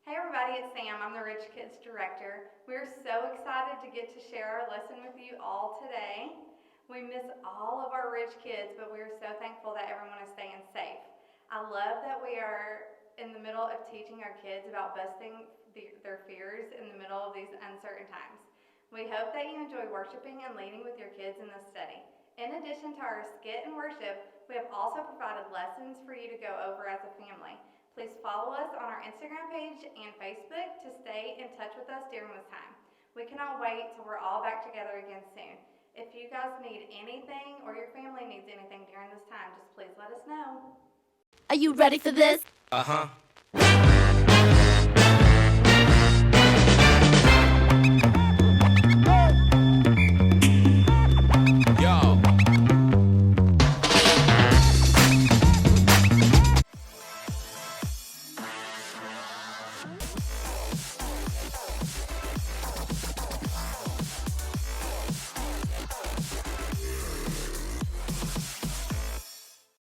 Hey everybody, it's Sam. I'm the Rich Kids Director. We're so excited to get to share our lesson with you all today. We miss all of our rich kids, but we're so thankful that everyone is staying safe. I love that we are in the middle of teaching our kids about busting their fears in the middle of these uncertain times. We hope that you enjoy worshiping and leading with your kids in this study. In addition to our skit and worship, we have also provided lessons for you to go over as a family. Please follow us on our Instagram page and Facebook to stay in touch with us during this time. We cannot wait till we're all back together again soon. If you guys need anything or your family needs anything during this time, just please let us know. Are you ready for this? Uh-huh. Yo.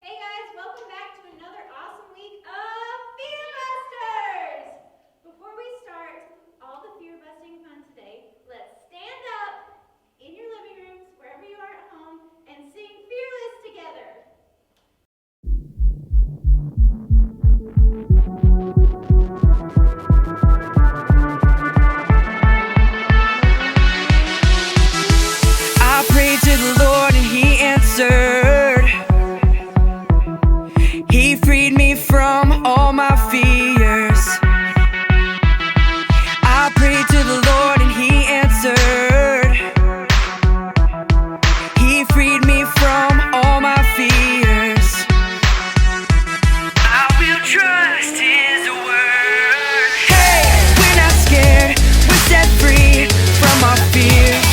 Hey guys, welcome back to another awesome week of Fear Busters! Before we start all the fear busting fun today, let's stand up in your living rooms, wherever you are at home, and sing Fearless together. I prayed to the Lord and He answered. He freed me from all my fears. I prayed to the Lord and He answered. He freed me from all my fears. I will trust His word. Hey, we're not scared. We're set free from our fears.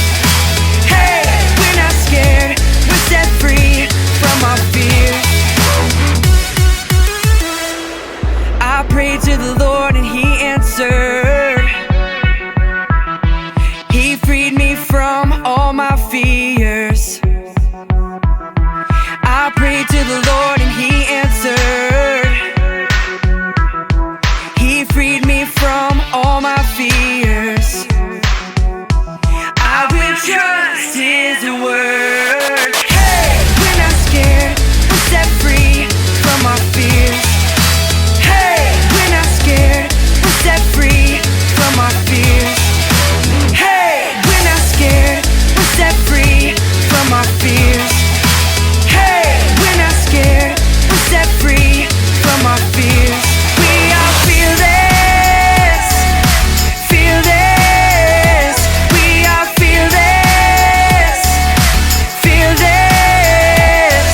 Hey, we're not scared. We're set free from our fears. I prayed to the Lord and He answered. He freed me from all my fears. I prayed to the Lord and He answered. He freed me from all my fears. I will trust His word. Hey, we're not scared. We're set free from our fears. Hey, we're not scared. We're set free from our fears. Hey, we're not scared. We're set free from our fears. Hey, we're not scared. We're set free from our fears. We are fearless. Fearless. We are fearless. Fearless.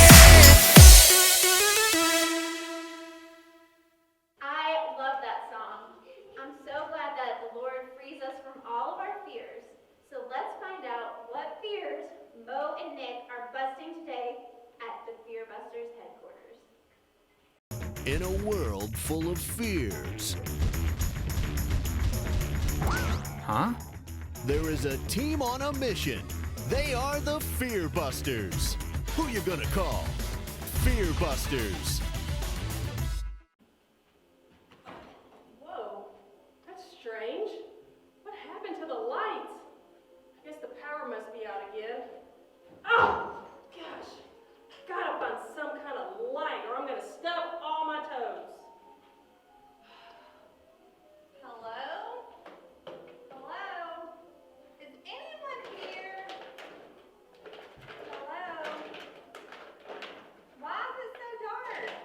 I love that song. I'm so glad that the Lord frees us from all of our fears. So let's find out what fears Mo and Nick are busting today at the Fear Busters headquarters. In a world full of fears, Huh? there is a team on a mission. They are the Fear Busters. Who you gonna call? Fear Busters. Whoa, that's strange. What happened to the lights? I guess the power must be out again. Oh, gosh. Gotta find some kind of light or I'm gonna stub all my toes. Hello? Hello? Is anyone here? Hello? Why is it so dark?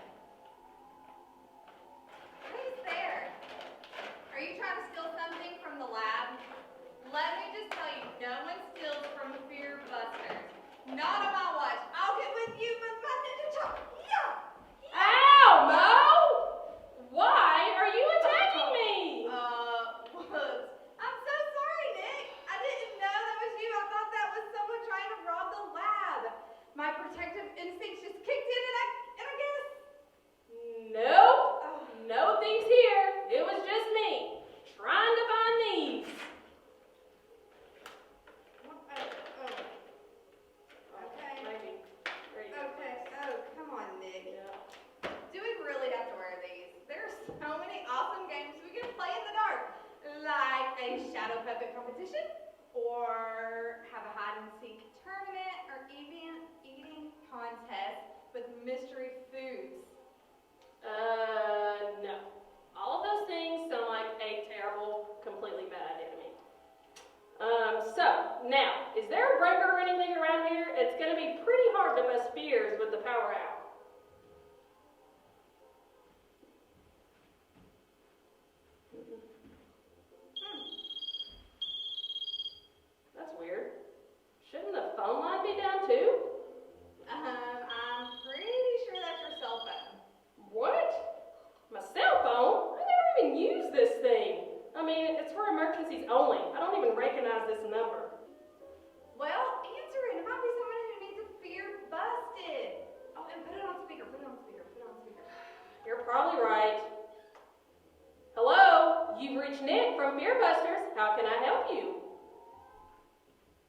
shadow puppet competition, or have a hide and seek tournament, or even eating contest with mystery foods? No. All of those things sound like a terrible, completely bad idea to me. So, now, is there a breaker or anything around here? It's gonna be pretty hard to bust fears with the power out. That's weird. Shouldn't the phone line be down too? I'm pretty sure that's your cell phone. What? My cell phone? I never even use this thing. I mean, it's for emergencies only. I don't even recognize this number. Well, answer it. It might be someone who needs a fear busted. Oh, and put it on speaker, put it on speaker, put it on speaker. You're probably right. Hello? You've reached Nick from Fearbusters. How can I help you?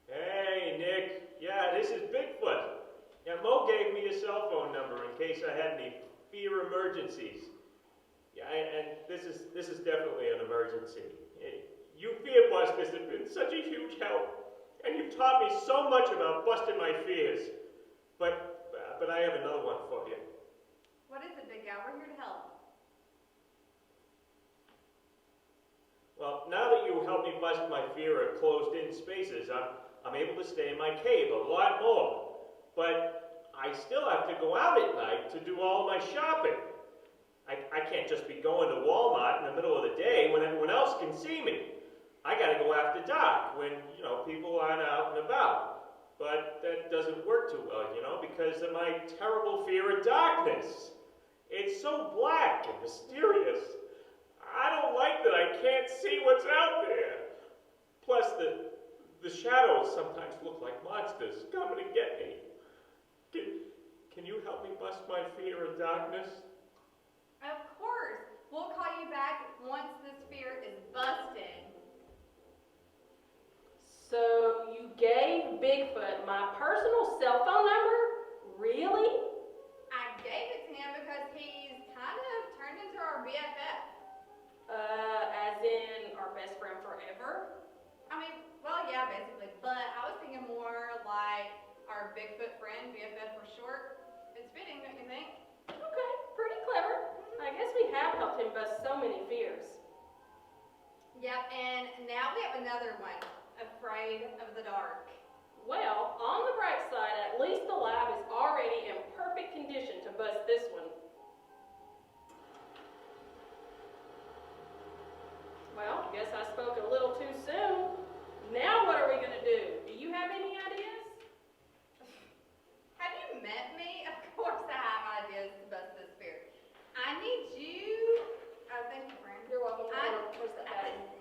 Hey, Nick. Yeah, this is Bigfoot. Yeah, Mo gave me a cell phone number in case I had any fear emergencies. Yeah, and this is definitely an emergency. You Fearbusters have been such a huge help, and you've taught me so much about busting my fears. But I have another one for you. What is it, big guy? We're here to help. Well, now that you helped me bust my fear of closed-in spaces, I'm able to stay in my cave a lot more. But I still have to go out at night to do all my shopping. I can't just be going to Walmart in the middle of the day when everyone else can see me. I gotta go after dark when, people aren't out and about. But that doesn't work too well, because of my terrible fear of darkness. It's so black and mysterious. I don't like that I can't see what's out there. Plus, the shadows sometimes look like monsters coming to get me. Can you help me bust my fear of darkness? Of course. We'll call you back once this fear is busted. So, you gave Bigfoot my personal cell phone number? Really? I gave it to him because he's kind of turned into our BFF. As in our best friend forever? I mean, well, yeah, basically. But I was thinking more like our Bigfoot friend, BFF for short. It's fitting, don't you think? Okay, pretty clever. I guess we have helped him bust so many fears. Yep, and now we have another one. Afraid of the dark. Well, on the bright side, at least the lab is already in perfect condition to bust this one. Well, guess I spoke a little too soon. Now what are we gonna do? Do you have any ideas? Have you met me? Of course I have ideas to bust this fear. I need you. Oh, thank you, friend. You're welcome. I- Where's that button?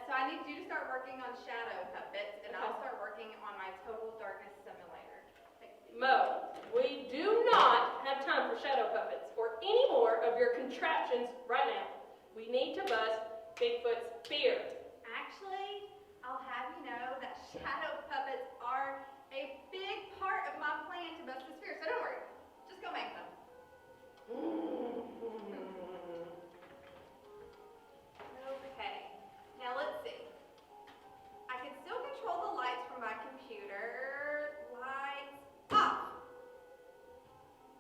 So I need you to start working on shadow puppets, and I'll Okay. start working on my total darkness simulator. Thank you. Mo, we do not have time for shadow puppets or any more of your contraptions right now. We need to bust Bigfoot's fear. Actually, I'll have you know that shadow puppets are a big part of my plan to bust this fear, so don't worry. Just go make them. Okay, now let's see. I can still control the lights from my computer. Lights off.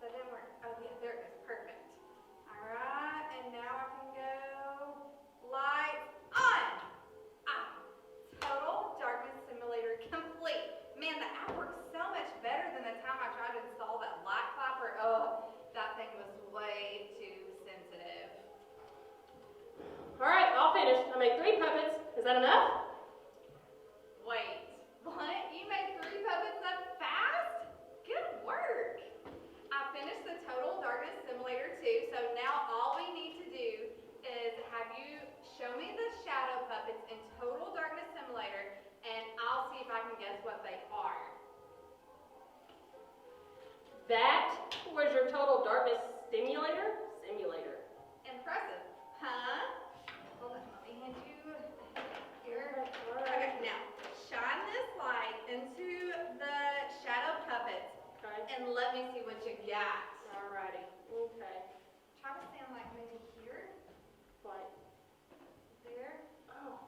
That didn't work. Oh yeah, there it goes. Perfect. Alright, and now I can go lights on. Total darkness simulator complete. Man, the app works so much better than the time I tried to install that light clapper. Oh, that thing was way too sensitive. All right, all finished. I made 3 puppets. Is that enough? Wait, what? You made 3 puppets that fast? Good work. I finished the Total Darkness Simulator too, so now all we need to do is have you show me the shadow puppets in Total Darkness Simulator, and I'll see if I can guess what they are. That was your total darkness simulator? Impressive, huh? Well, let me hand you here. Okay, now shine this light into the shadow puppets, Okay. and let me see what you got. Alrighty. Okay. Try to stand like maybe here, Like, there. oh,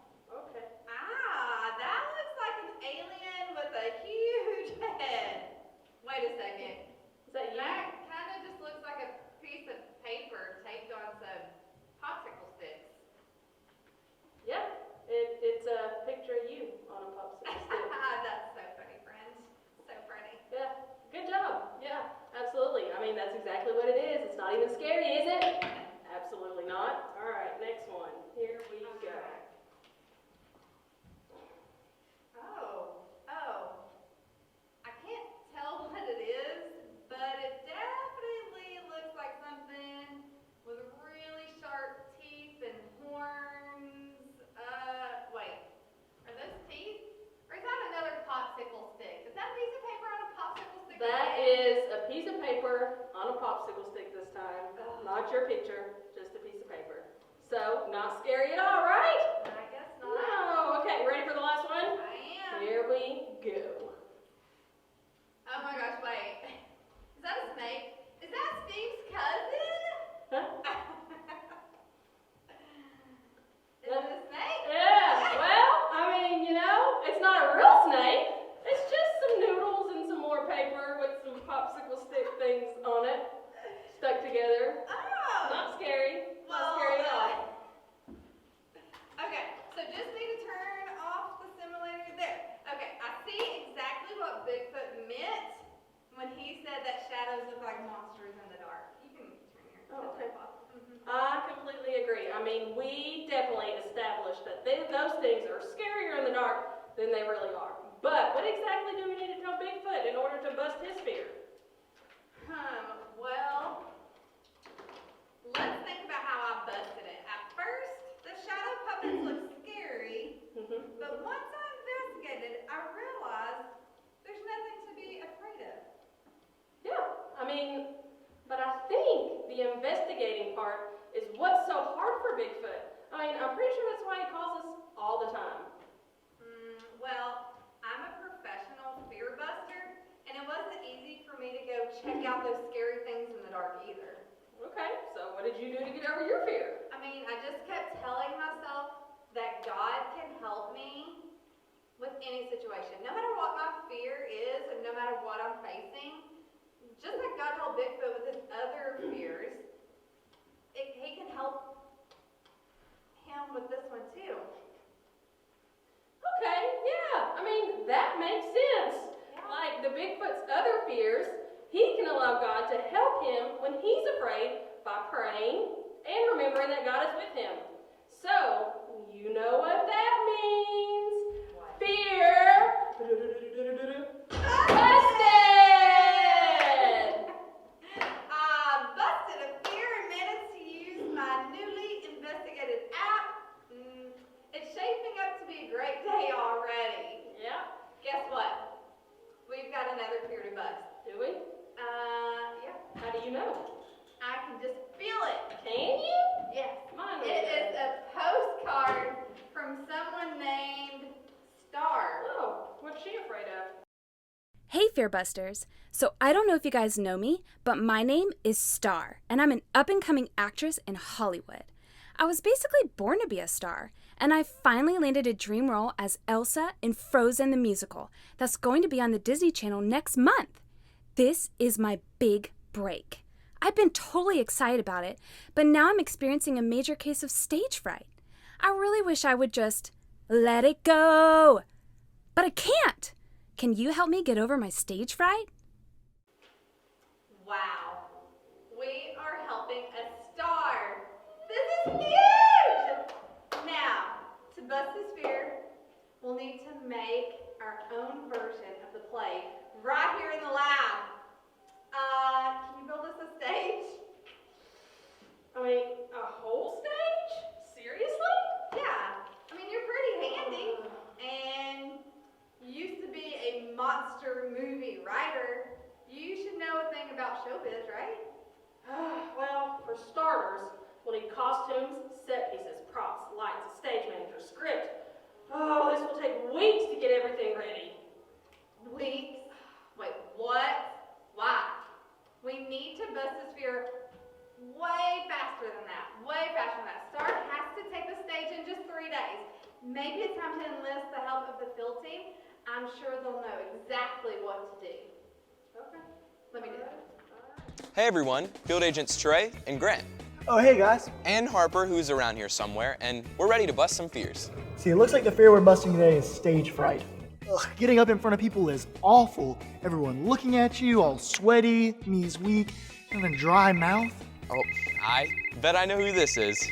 your picture, just a piece of paper. So, not scary at all, right? I guess not. No. Okay, ready for the last one? I am. Here we go. Oh my gosh, wait. Is that a snake? Is that Steve's cousin? Huh? Is it a snake? Yeah, well, I mean, it's not a real snake. It's just some noodles and some more paper with some popsicle stick things on it, stuck together. Oh. Not scary. Not Well, scary at all. Okay, so just need to turn off the simulator there. Okay, I see exactly what Bigfoot meant when he said that shadows look like monsters in the dark. You can turn your Oh, okay. off. Mhm. I completely agree. I mean, we definitely established that those things are scarier in the dark than they really are. But what exactly do we need to tell Bigfoot in order to bust his fear? Well, let's think about how I busted it. At first, the shadow puppets look scary, Mm-hmm. but once I investigated, I realized there's nothing to be afraid of. Yeah, I mean, but I think the investigating part is what's so hard for Bigfoot. I mean, I'm pretty sure that's why he calls us all the time. Well, I'm a professional fear buster, and it wasn't easy for me to go check out those scary things in the dark either. Okay, so what did you do to get over your fear? I mean, I just kept telling myself that God can help me with any situation. No matter what my fear is, and no matter what I'm facing, just like God told Bigfoot with his other fears, he can help him with this one too. Okay, yeah, I mean, that makes sense. Yeah. Like the Bigfoot's other fears, he can allow God to help him when he's afraid by praying and remembering that God is with him. So, you know what that means. What? Fear busted! Busted a fear and managed to use my newly investigated app. It's shaping up to be a great day already. Yeah, Guess what? We've got another fear to bust. do we? Yeah. How do you know? I can just feel it. Can you? Yes. Mine It is a postcard from someone named Star. Oh, what's she afraid of? Hey Fearbusters! So I don't know if you guys know me, but my name is Star, and I'm an up-and-coming actress in Hollywood. I was basically born to be a star, and I finally landed a dream role as Elsa in Frozen the Musical that's going to be on the Disney Channel next month. This is my big break. I've been totally excited about it, but now I'm experiencing a major case of stage fright. I really wish I would just let it go, but I can't. Can you help me get over my stage fright? Wow. We are helping a star. This is huge! Now, to bust this fear, we'll need to make our own version of the play right here in the lab. Can you build us a stage? I mean, a whole stage? Seriously? Yeah. I mean, you're pretty handy. And you used to be a monster movie writer. You should know a thing about showbiz, right? Well, for starters, we'll need costumes, set pieces, props, lights, a stage manager, script. Oh, this will take weeks to get everything ready. Weeks? Wait, what? Why? We need to bust this fear way faster than that. Way faster than that. Star has to take the stage in just 3 days. Maybe it's time to enlist the help of the field team. I'm sure they'll know exactly what to do. Okay. Let me do it. Hey everyone, Field Agents Trey and Grant. Oh, hey guys. And Harper, who's around here somewhere, and we're ready to bust some fears. See, it looks like the fear we're busting today is stage fright. Ugh, getting up in front of people is awful. Everyone looking at you, all sweaty, knees weak, and a dry mouth. Oh, I bet I know who this is.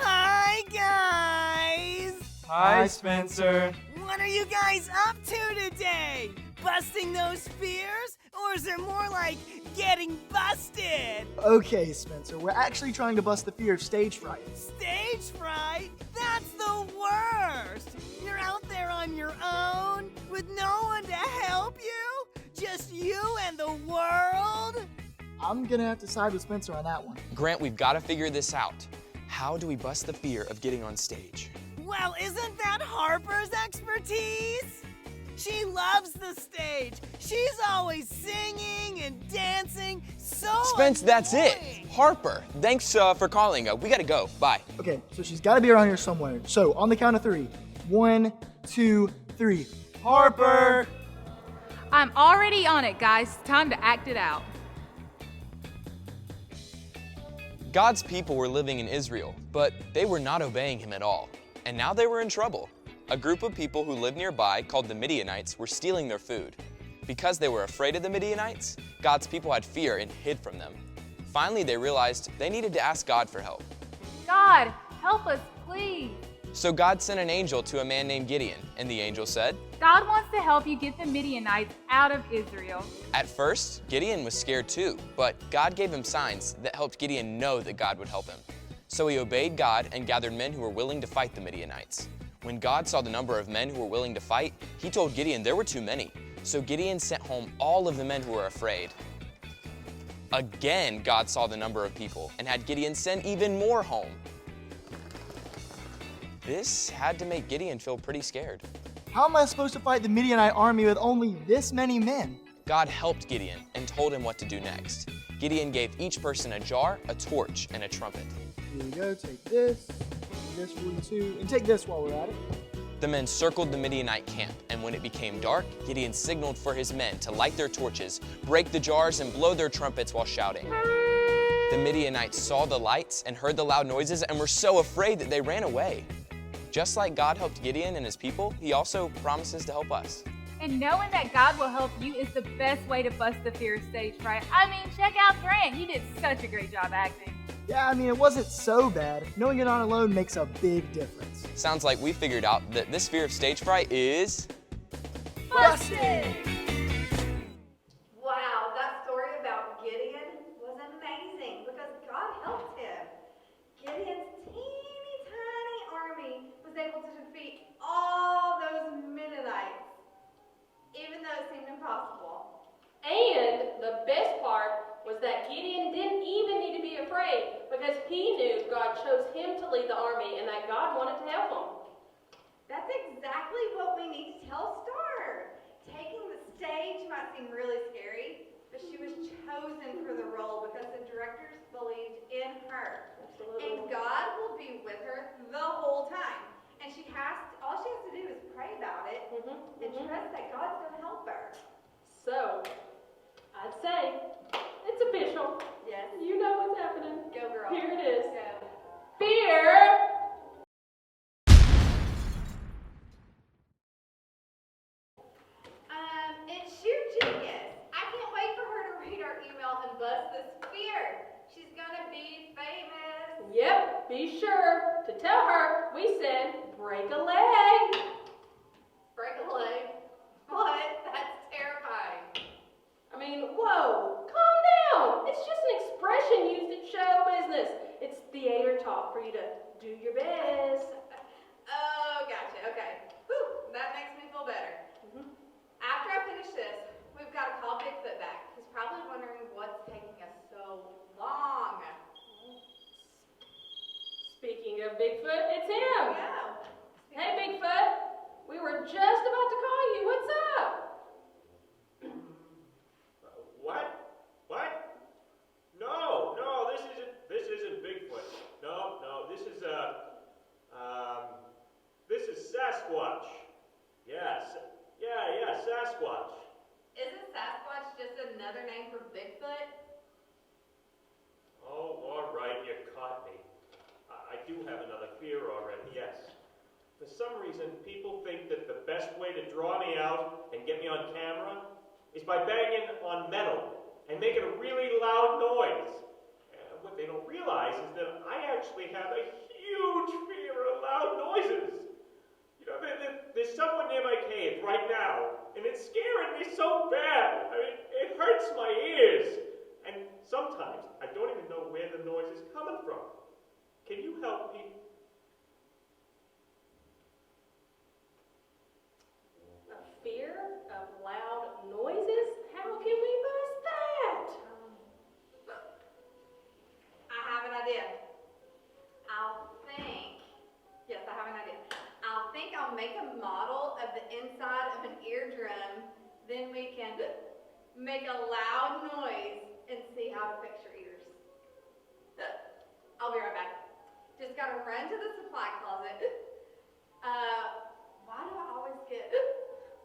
Hi, guys! Hi, Spencer. What are you guys up to today? Busting those fears? Or is it more like getting busted? Okay, Spencer, we're actually trying to bust the fear of stage fright. Stage fright? That's the worst! You're out there on your own with no one to help you? Just you and the world? I'm gonna have to side with Spencer on that one. Grant, we've got to figure this out. How do we bust the fear of getting on stage? Well, isn't that Harper's expertise? She loves the stage. She's always singing and dancing. So Spence, that's it. annoying. Harper, thanks for calling. We got to go. Bye. Okay, so she's gotta be around here somewhere. So on the count of 3. 1, 2, 3. Harper! I'm already on it, guys. Time to act it out. God's people were living in Israel, but they were not obeying him at all. And now they were in trouble. A group of people who lived nearby, called the Midianites, were stealing their food. Because they were afraid of the Midianites, God's people had fear and hid from them. Finally, they realized they needed to ask God for help. God, help us, please. So God sent an angel to a man named Gideon, and the angel said, God wants to help you get the Midianites out of Israel. At first, Gideon was scared too, but God gave him signs that helped Gideon know that God would help him. So he obeyed God and gathered men who were willing to fight the Midianites. When God saw the number of men who were willing to fight, he told Gideon there were too many. So Gideon sent home all of the men who were afraid. Again, God saw the number of people and had Gideon send even more home. This had to make Gideon feel pretty scared. How am I supposed to fight the Midianite army with only this many men? God helped Gideon and told him what to do next. Gideon gave each person a jar, a torch, and a trumpet. Here we go, take this for you too, and take this while we're at it. The men circled the Midianite camp, and when it became dark, Gideon signaled for his men to light their torches, break the jars, and blow their trumpets while shouting. The Midianites saw the lights and heard the loud noises and were so afraid that they ran away. Just like God helped Gideon and his people, he also promises to help us. And knowing that God will help you is the best way to bust the fear of stage fright. I mean, check out Grant. He did such a great job acting. Yeah, I mean, it wasn't so bad. Knowing it on alone makes a big difference. Sounds like we figured out that this fear of stage fright is Busted! Wow, that story about Gideon was amazing because God helped him. Gideon's teeny tiny army was able to defeat all those Midianites, even though it seemed impossible. And the best part was that Gideon didn't even need to be afraid because he knew God chose him to lead the army and that God wanted to help him. That's exactly what we need to tell Star. Taking the stage might seem really scary, but she was chosen for the role because the directors believed in her. Absolutely. And God will be with her the whole time. And all she has to do is pray about it and trust that God's going to help her. So, I'd say it's official. Yes. You know what's happening. Go, girl. Here it is. Go. Fear. It's Shoe Genius. I can't wait for her to read our email and bust this fear. She's gonna be famous. Yep, be sure to tell her we said break a leg. Break a leg. What? That's terrifying. I mean, whoa, calm down. It's just an expression used in show business. It's theater talk for you to do your best. Oh, gotcha. Okay. Whew, that makes me feel better. After I finish this, we've got to call Bigfoot back. He's probably wondering what's taking us so long. Speaking of Bigfoot, it's him. Yeah. Hey, Bigfoot. We were just about to call you. What's up? What? No, this isn't Bigfoot. No, this is Sasquatch. Yes. Yeah, Sasquatch. Isn't Sasquatch just another name for Bigfoot? Oh, all right, you caught me. I do have another fear already, yes. For some reason, people think that the best way to draw me out and get me on camera is by banging on metal and making a really loud noise. What they don't realize is that I actually have a huge fear of loud noises. You know, there's someone near my cave right now, and it's scaring me so bad. I mean, it hurts my ears. And sometimes I don't even know where the noise is coming from. Can you help me? A fear of loud noises? How can we bust that? I'll make a model of the inside of an eardrum, then we can make a loud noise and see how to fix your ears. I'll be right back. Just gotta run to the supply closet. Why do I always get,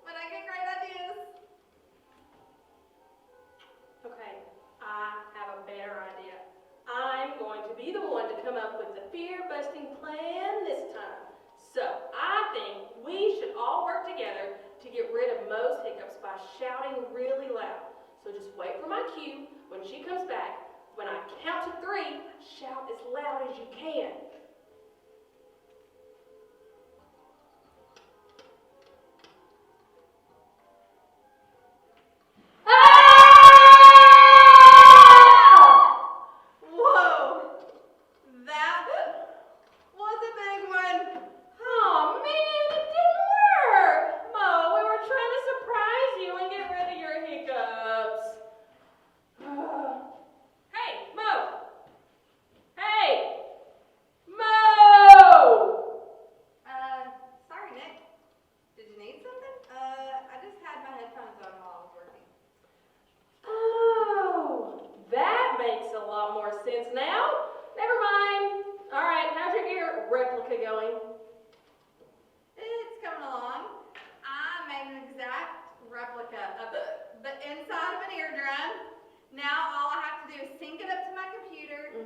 when I get great ideas? Okay, I have a better idea. I'm going to be the one to come up with the fear-busting plan this time. So, I think we should all work together to get rid of Mo's hiccups by shouting really loud. So just wait for my cue. When she comes back, when I count to 3, shout as loud as you can.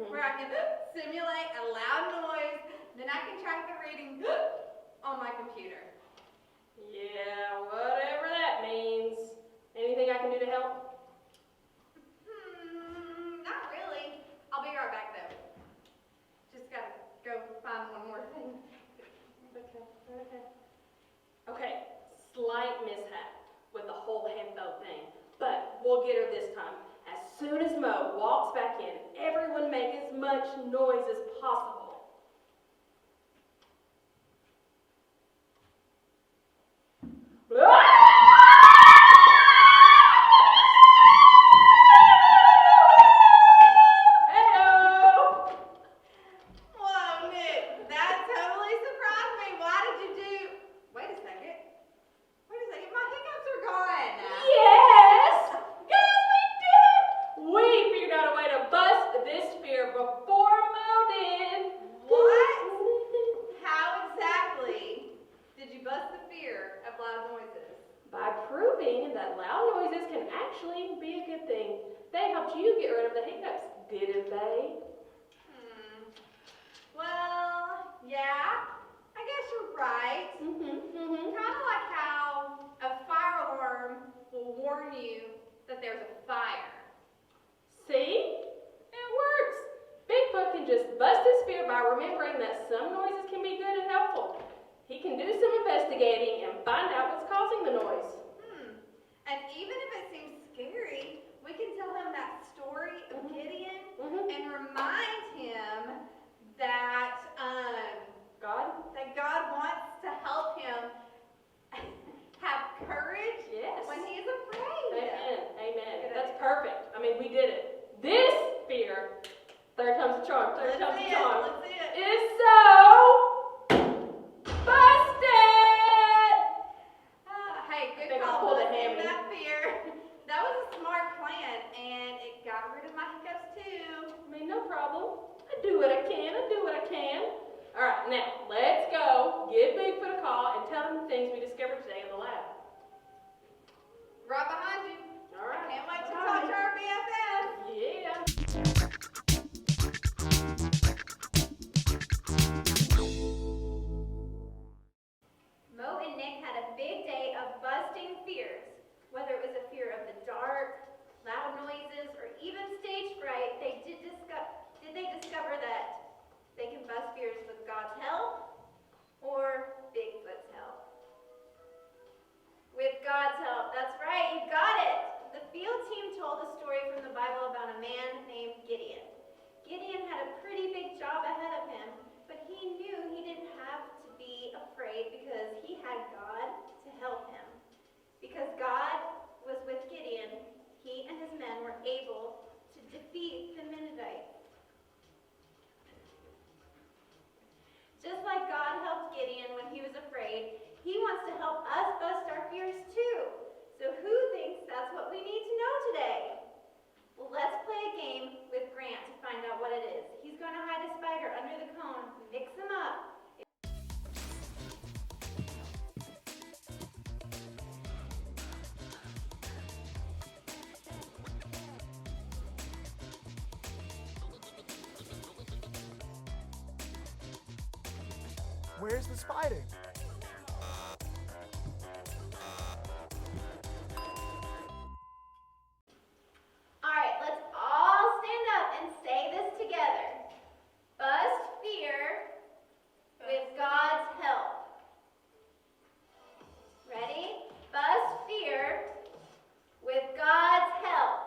Where I can simulate a loud noise, then I can track the reading on my computer. Yeah, whatever that means. Anything I can do to help? Not really. I'll be right back though. Just gotta go find one more thing. Okay, slight mishap with the whole headphone thing, but we'll get her this time. As soon as Mo walks back in, everyone make as much noise as possible. Whoa, Nick, that totally surprised me. Why did you do... Wait a second, my hiccups are gone. Yes! Guys, we did it! We figured out a way to bust this fear before Mo did. What? How exactly did you bust the fear of loud noises? By proving that loud noises can actually be a good thing. They helped you get rid of the hiccups, didn't they? Well, yeah, I guess you're right. Kind of like how a fire alarm will warn you that there's a fire. See? It works. Bigfoot can just bust his fear by remembering that some noises can be good and helpful. He can do some investigating and find out what's causing the noise. And even if it seems scary, we can tell him that story of Gideon and remind him that God wants to help him have courage when he is afraid. Amen. That's perfect. I mean, we did it. This fear, third time's a charm, Let's see it. is so busted! Hey, good think I call, pulled a busting hammy. that fear. That was a smart plan, and it got rid of my hiccups too. I mean, no problem. I do what I can. All right, now, let's go give Bigfoot a call and tell him the things we discovered today in the lab. Right behind you. All right. Can't wait to talk to our BFF. Yeah. Mo and Nick had a big day of busting fears. Whether it was a fear of the dark, loud noises, or even stage fright, they did they discover that they can bust fears with God's help or Bigfoot's help. With God's help, that's right, you got it! The field team told a story from the Bible about a man named Gideon. Gideon had a pretty big job ahead of him, but he knew he didn't have to be afraid because he had God to help him. Because God was with Gideon, he and his men were able to defeat the Midianites. Just like God helped Gideon when he was afraid, He wants to help us bust our fears too. So who thinks that's what we need to know today? Well, let's play a game with Grant to find out what it is. He's going to hide a spider under the cone, mix them up. Where's the spider? All right, let's all stand up and say this together. Bust fear with God's help. Ready? Bust fear with God's help.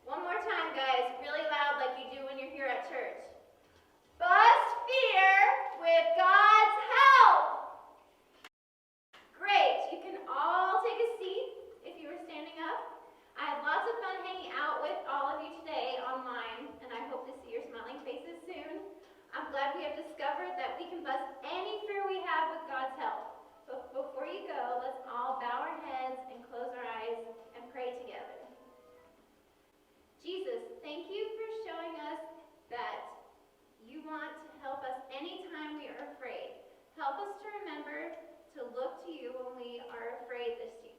One more time, guys, really loud like you do when you're here at church. Bust fear with God's help. Great, you can all take a seat if you were standing up. I had lots of fun hanging out with all of you today online, and I hope to see your smiling faces soon. I'm glad we have discovered that we can bust any fear we have with God's help. But before you go, let's all bow our heads and close our eyes and pray together. Jesus, thank you for showing us that you want to help us anytime we are afraid. Help us to remember to look to you when we are afraid this year.